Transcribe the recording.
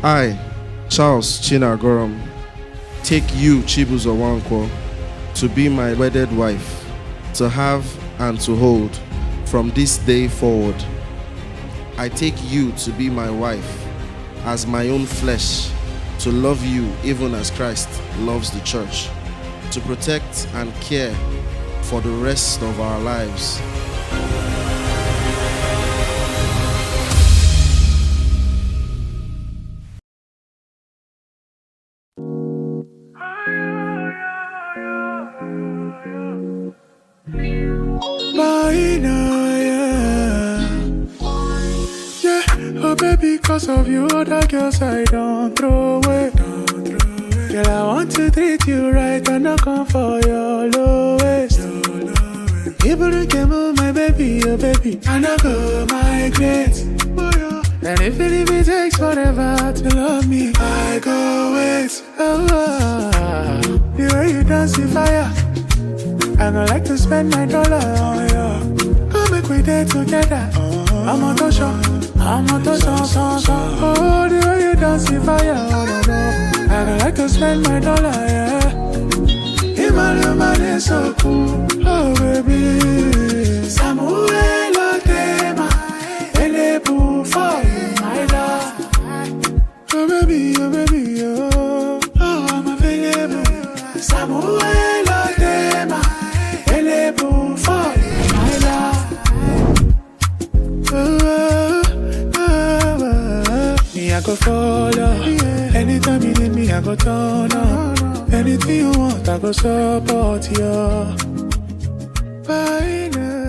I, Charles Chinagoram, take you, Chibuzo Wankwo, to be my wedded wife, to have and to hold from this day forward. I take you to be my wife, as my own flesh, to love you even as Christ loves the church, to protect and care for the rest of our lives. Oh baby, because of you, other girls I don't throw away. Girl, I want to treat you right and not come for your lowest. People who can move my baby, oh baby, I not go migrate. And if it takes forever to love me, I go wait. The way you dance the fire, I don't like to spend my dollar on you. Come make we day together. I'm on the show. Oh, the way you dance the fire, oh no. I don't like to spend my dollar, yeah. Imagine is so cool, oh baby. Samuel Otema, ele for you, my love. Oh baby, oh, oh I'm available. Samuel Otema, ele for you, my love. I go follow. Anytime you need me, I go turn up. Anything you want, I go support you. Bye now.